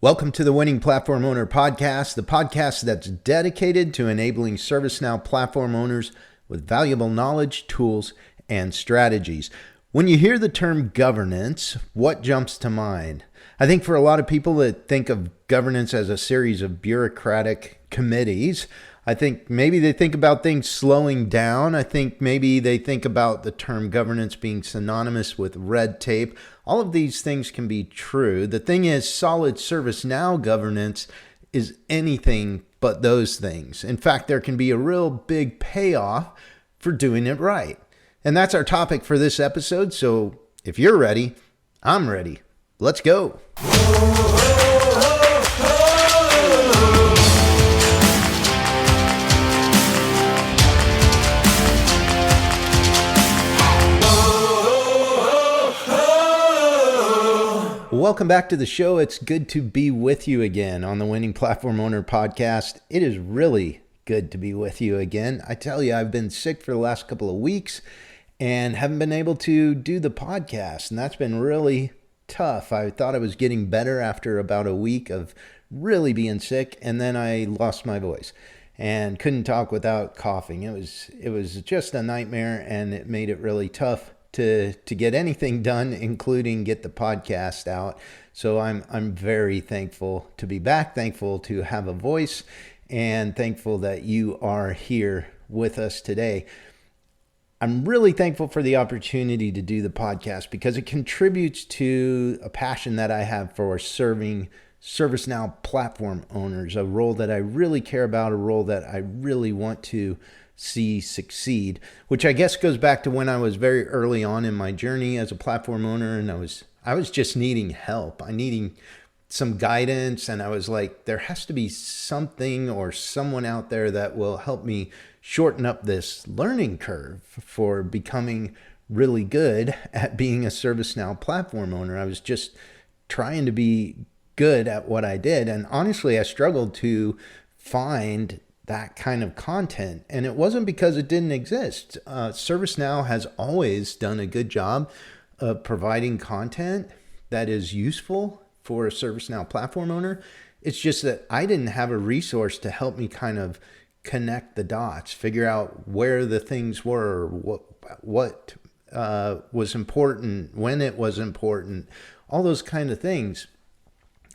Welcome to the Winning Platform Owner Podcast, the podcast that's dedicated to enabling ServiceNow platform owners with valuable knowledge, tools, and strategies. When you hear the term governance, what jumps to mind? I think for a lot of people that think of governance as a series of bureaucratic committees, I think maybe they think about things slowing down. I think maybe they think about the term governance being synonymous with red tape. All of these things can be true. The thing is, solid ServiceNow governance is anything but those things. In fact, there can be a real big payoff for doing it right. And that's our topic for this episode. So if you're ready, I'm ready. Let's go. Welcome back to the show. It's good to be with you again on the Winning Platform Owner Podcast. It is really good to be with you again. I tell you, I've been sick for the last couple of weeks and haven't been able to do the podcast, and that's been really tough. I thought I was getting better after about a week of really being sick, and then I lost my voice and couldn't talk without coughing. It was just a nightmare, and it made it really tough to get anything done, including get the podcast out. So I'm very thankful to be back, thankful to have a voice, and thankful that you are here with us today. I'm really thankful for the opportunity to do the podcast because it contributes to a passion that I have for serving ServiceNow platform owners, a role that I really care about, a role that I really want to see succeed, which I guess goes back to when I was very early on in my journey as a platform owner, and I was just needing help. I needing some guidance, and I was like, there has to be something or someone out there that will help me shorten up this learning curve for becoming really good at being a ServiceNow platform owner. I was just trying to be good at what I did, and honestly, I struggled to find that kind of content. And it wasn't because it didn't exist. ServiceNow has always done a good job of providing content that is useful for a ServiceNow platform owner. It's just that I didn't have a resource to help me kind of connect the dots, figure out where the things were, what was important, when it was important, all those kind of things.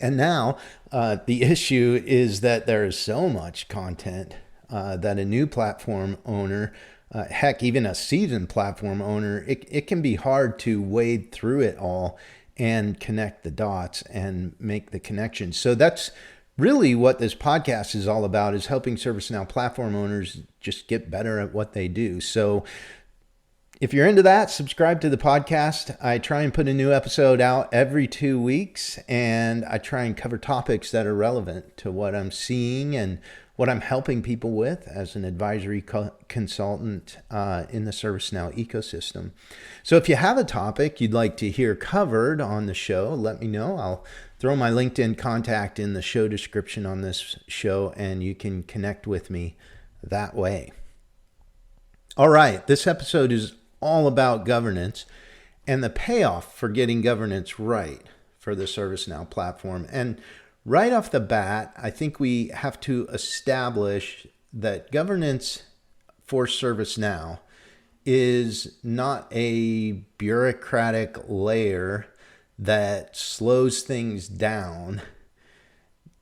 And now the issue is that there is so much content that a new platform owner, heck, even a seasoned platform owner, it can be hard to wade through it all and connect the dots and make the connections. So that's really what this podcast is all about, is helping ServiceNow platform owners just get better at what they do. So if you're into that, subscribe to the podcast. I try and put a new episode out every 2 weeks, and I try and cover topics that are relevant to what I'm seeing and what I'm helping people with as an advisory consultant in the ServiceNow ecosystem. So if you have a topic you'd like to hear covered on the show, let me know. I'll throw my LinkedIn contact in the show description on this show, and you can connect with me that way. All right, this episode is all about governance and the payoff for getting governance right for the ServiceNow platform. And right off the bat, I think we have to establish that governance for ServiceNow is not a bureaucratic layer that slows things down.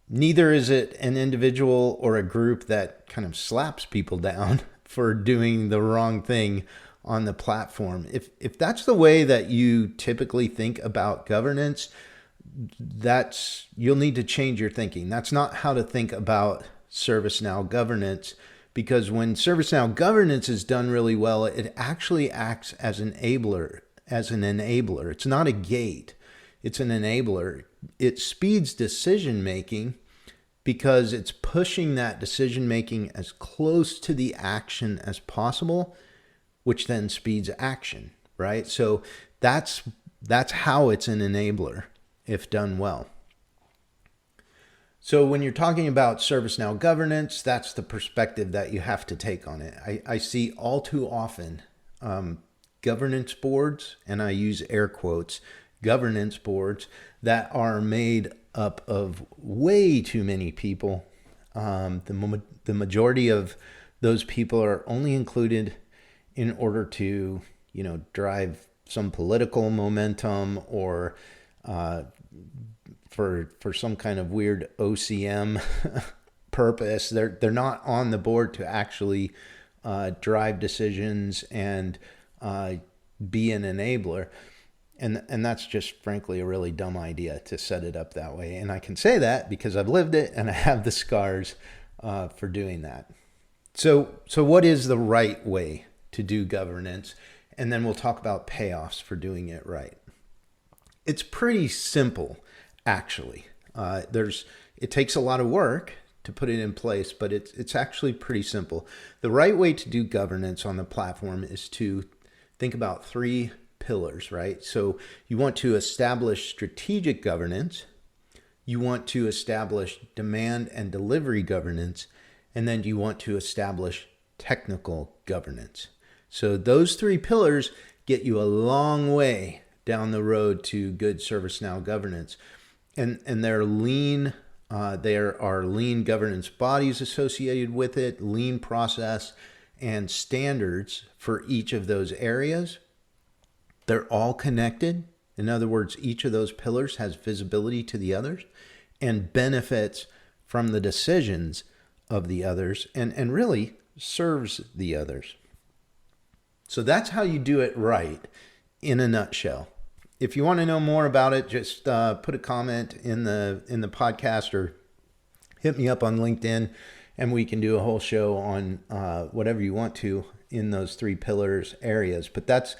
Neither is it an individual or a group that kind of slaps people down for doing the wrong thing on the platform. If that's the way that you typically think about governance, you'll need to change your thinking. That's not how to think about ServiceNow governance, because when ServiceNow governance is done really well, it actually acts as an enabler. It's not a gate. It's an enabler. It speeds decision making because it's pushing that decision making as close to the action as possible, which then speeds action, right? So that's how it's an enabler if done well. So when you're talking about ServiceNow governance, that's the perspective that you have to take on it. I see all too often governance boards, and I use air quotes, governance boards that are made up of way too many people. The majority of those people are only included in order to, drive some political momentum or for some kind of weird OCM purpose. They're not on the board to actually drive decisions and be an enabler. And that's just frankly a really dumb idea to set it up that way. And I can say that because I've lived it and I have the scars for doing that. So what is the right way to do governance? And then we'll talk about payoffs for doing it right. It's pretty simple, actually. It takes a lot of work to put it in place, but it's actually pretty simple. The right way to do governance on the platform is to think about 3 pillars, right? So you want to establish strategic governance, you want to establish demand and delivery governance, and then you want to establish technical governance. So those 3 pillars get you a long way down the road to good ServiceNow governance. And they're lean. There are lean governance bodies associated with it, lean process, and standards for each of those areas. They're all connected. In other words, each of those pillars has visibility to the others and benefits from the decisions of the others and really serves the others. So that's how you do it right in a nutshell. If you want to know more about it, just put a comment in the podcast or hit me up on LinkedIn and we can do a whole show on whatever you want to in those 3 pillars areas. But that's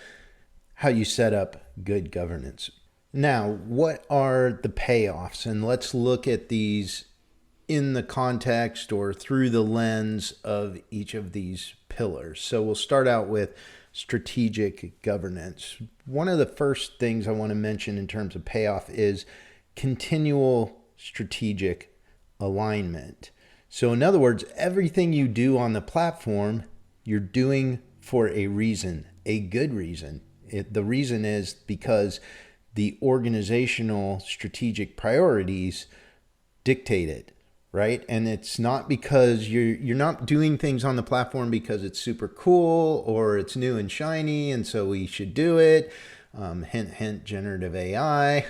how you set up good governance. Now, what are the payoffs? And let's look at these in the context or through the lens of each of these pillars. So we'll start out with strategic governance. One of the first things I want to mention in terms of payoff is continual strategic alignment. So in other words, everything you do on the platform, you're doing for a reason, a good reason. The reason is because the organizational strategic priorities dictate it, right? And it's not because you're not doing things on the platform because it's super cool or it's new and shiny and so we should do it. Hint, hint, generative AI.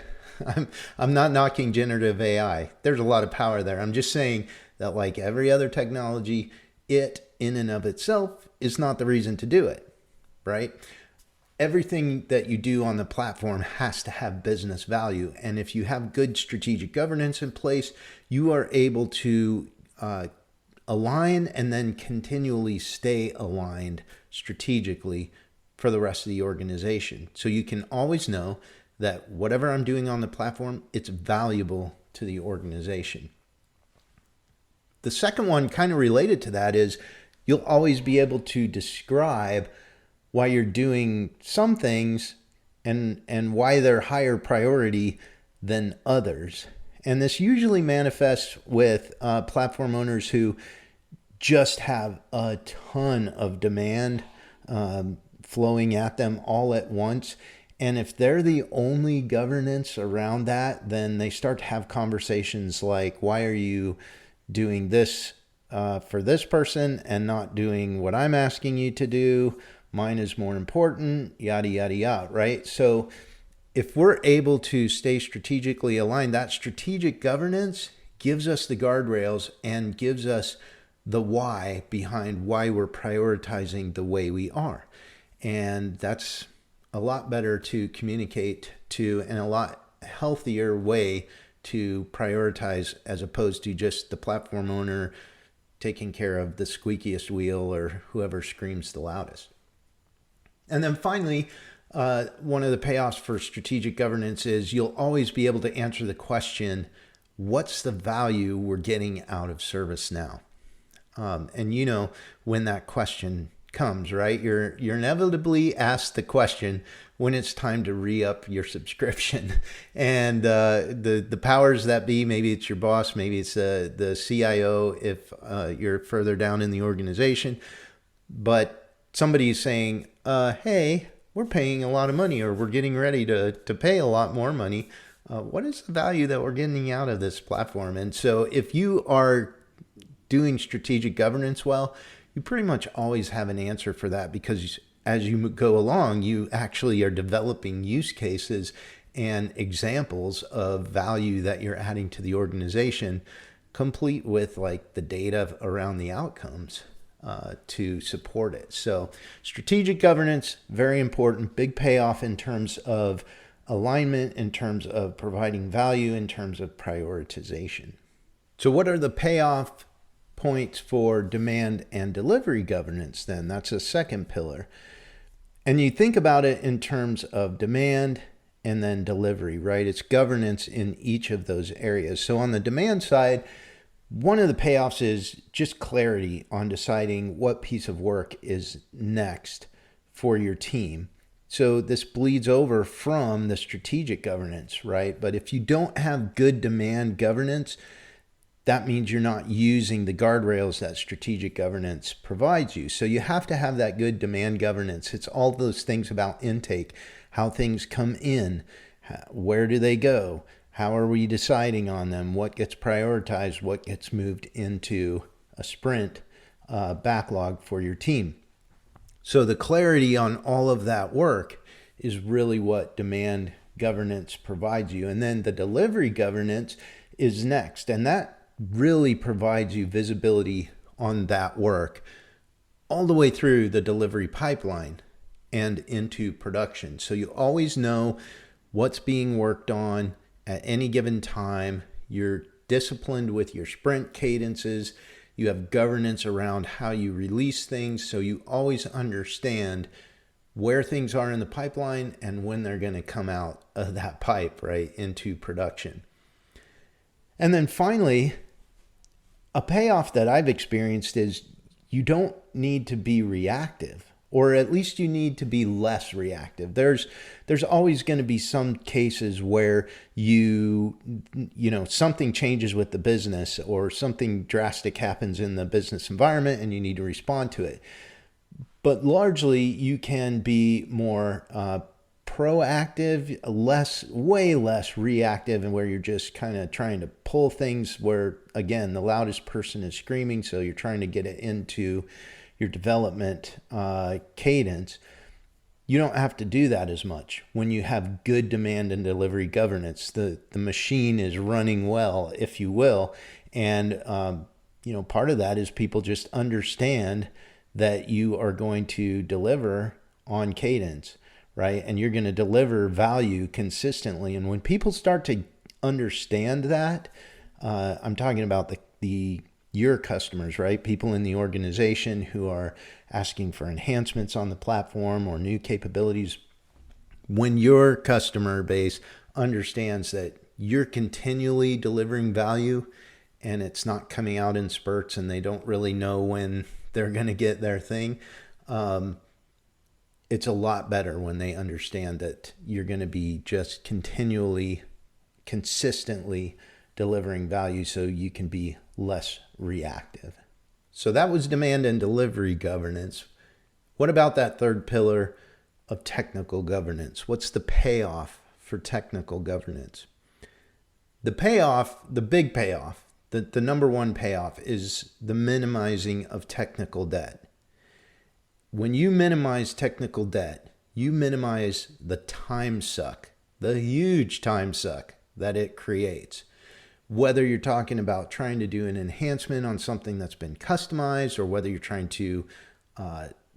I'm not knocking generative AI. There's a lot of power there. I'm just saying that like every other technology, it in and of itself is not the reason to do it, right? Everything that you do on the platform has to have business value. And if you have good strategic governance in place, you are able to align and then continually stay aligned strategically for the rest of the organization. So you can always know that whatever I'm doing on the platform, it's valuable to the organization. The second one kind of related to that is you'll always be able to describe why you're doing some things and why they're higher priority than others. And this usually manifests with platform owners who just have a ton of demand flowing at them all at once. And if they're the only governance around that, then they start to have conversations like, why are you doing this for this person and not doing what I'm asking you to do? Mine is more important, yada, yada, yada, right? So if we're able to stay strategically aligned, that strategic governance gives us the guardrails and gives us the why behind why we're prioritizing the way we are. And that's a lot better to communicate to and a lot healthier way to prioritize as opposed to just the platform owner taking care of the squeakiest wheel or whoever screams the loudest. And then finally, one of the payoffs for strategic governance is you'll always be able to answer the question, what's the value we're getting out of ServiceNow? And you know when that question comes, right? You're inevitably asked the question when it's time to re-up your subscription. And the powers that be, maybe it's your boss, maybe it's the CIO if you're further down in the organization, but somebody's saying, hey, we're paying a lot of money or we're getting ready to pay a lot more money. what is the value that we're getting out of this platform? And so if you are doing strategic governance well, you pretty much always have an answer for that, because as you go along, you actually are developing use cases and examples of value that you're adding to the organization, complete with like the data around the outcomes to support it. So strategic governance, very important, big payoff in terms of alignment, in terms of providing value, in terms of prioritization. So what are the payoff points for demand and delivery governance then? That's a second pillar. And you think about it in terms of demand and then delivery, right? It's governance in each of those areas. So on the demand side, one of the payoffs is just clarity on deciding what piece of work is next for your team. So this bleeds over from the strategic governance, right? But if you don't have good demand governance, that means you're not using the guardrails that strategic governance provides you. So you have to have that good demand governance. It's all those things about intake, how things come in, where do they go, how are we deciding on them, what gets prioritized, what gets moved into a sprint backlog for your team. So the clarity on all of that work is really what demand governance provides you. And then the delivery governance is next. And that really provides you visibility on that work all the way through the delivery pipeline and into production. So you always know what's being worked on at any given time. You're disciplined with your sprint cadences. You have governance around how you release things. So you always understand where things are in the pipeline and when they're going to come out of that pipe, right, into production. And then finally, a payoff that I've experienced is you don't need to be reactive, or at least you need to be less reactive. There's always going to be some cases where something changes with the business or something drastic happens in the business environment and you need to respond to it. But largely you can be more proactive, way less reactive, and where you're just kind of trying to pull things where, again, the loudest person is screaming. So you're trying to get it into your development cadence. You don't have to do that as much when you have good demand and delivery governance. The machine is running well, if you will. And, part of that is people just understand that you are going to deliver on cadence, right? And you're going to deliver value consistently. And when people start to understand that, I'm talking about your customers, right? People in the organization who are asking for enhancements on the platform or new capabilities. When your customer base understands that you're continually delivering value and it's not coming out in spurts and they don't really know when they're going to get their thing, it's a lot better when they understand that you're going to be just continually, consistently delivering value so you can be less reactive. So that was demand and delivery governance. What about that third pillar of technical governance? What's the payoff for technical governance? The payoff, the big payoff, the number one payoff is the minimizing of technical debt. When you minimize technical debt, you minimize the time suck, the huge time suck that it creates. Whether you're talking about trying to do an enhancement on something that's been customized, or whether you're trying to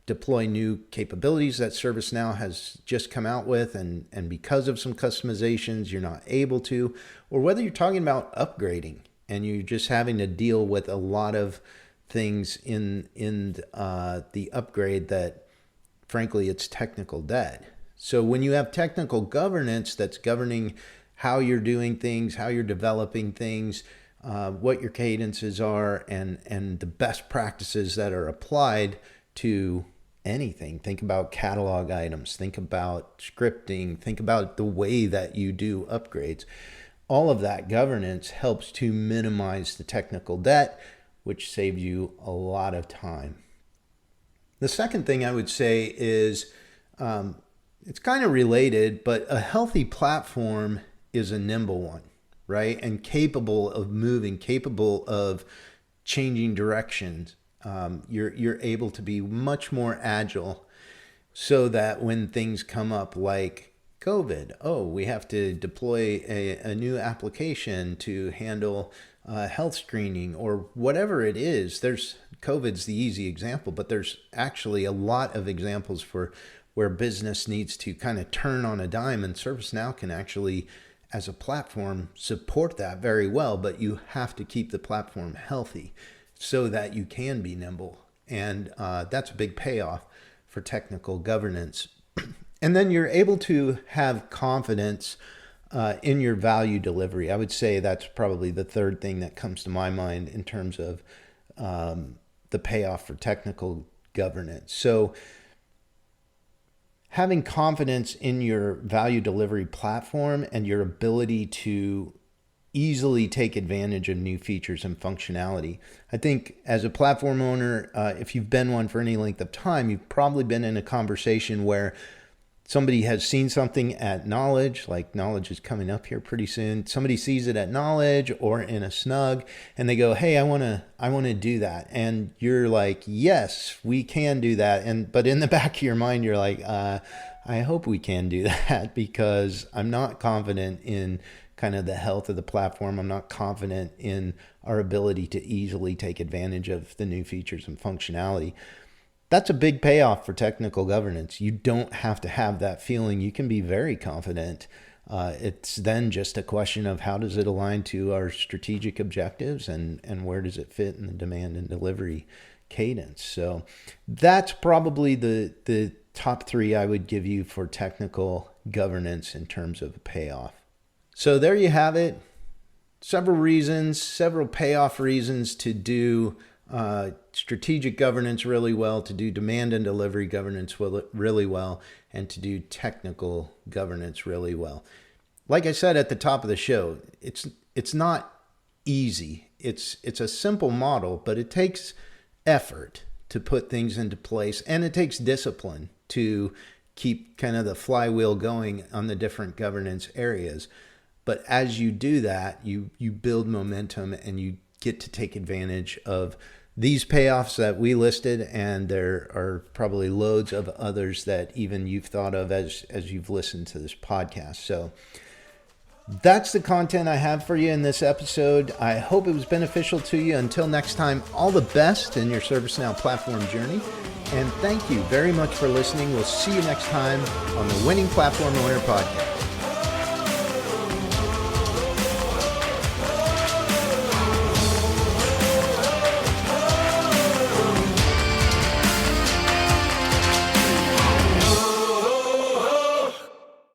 deploy new capabilities that ServiceNow has just come out with, and because of some customizations, you're not able to, or whether you're talking about upgrading and you're just having to deal with a lot of things in the upgrade that, frankly, it's technical debt. So when you have technical governance that's governing how you're doing things, how you're developing things, what your cadences are, and the best practices that are applied to anything. Think about catalog items, think about scripting, think about the way that you do upgrades. All of that governance helps to minimize the technical debt, which saves you a lot of time. The second thing I would say is, it's kind of related, but a healthy platform is a nimble one, right? And capable of moving, capable of changing directions. You're able to be much more agile, so that when things come up like COVID, we have to deploy a new application to handle health screening or whatever it is. COVID's the easy example, but there's actually a lot of examples for where business needs to kind of turn on a dime, and ServiceNow can actually, as a platform, support that very well, but you have to keep the platform healthy so that you can be nimble. And that's a big payoff for technical governance. And then you're able to have confidence in your value delivery. I would say that's probably the third thing that comes to my mind in terms of the payoff for technical governance. So having confidence in your value delivery platform and your ability to easily take advantage of new features and functionality. I think as a platform owner, if you've been one for any length of time, you've probably been in a conversation where somebody has seen something at Knowledge, like Knowledge is coming up here pretty soon. Somebody sees it at Knowledge or in a Snug, and they go, "Hey, I want to do that." And you're like, "Yes, we can do that." But in the back of your mind, you're like, "I hope we can do that because I'm not confident in kind of the health of the platform. I'm not confident in our ability to easily take advantage of the new features and functionality." That's a big payoff for technical governance. You don't have to have that feeling. You can be very confident. It's then just a question of how does it align to our strategic objectives and where does it fit in the demand and delivery cadence. So that's probably the top three I would give you for technical governance in terms of a payoff. So there you have it. Several payoff reasons to do strategic governance really well, to do demand and delivery governance really well, and to do technical governance really well. Like I said at the top of the show, it's not easy. It's a simple model, but it takes effort to put things into place, and it takes discipline to keep kind of the flywheel going on the different governance areas. But as you do that, you build momentum and you get to take advantage of these payoffs that we listed, and there are probably loads of others that even you've thought of as you've listened to this podcast. So that's the content I have for you in this episode. I hope it was beneficial to you. Until next time, all the best in your ServiceNow platform journey. And thank you very much for listening. We'll see you next time on the Winning Platform Owner Podcast.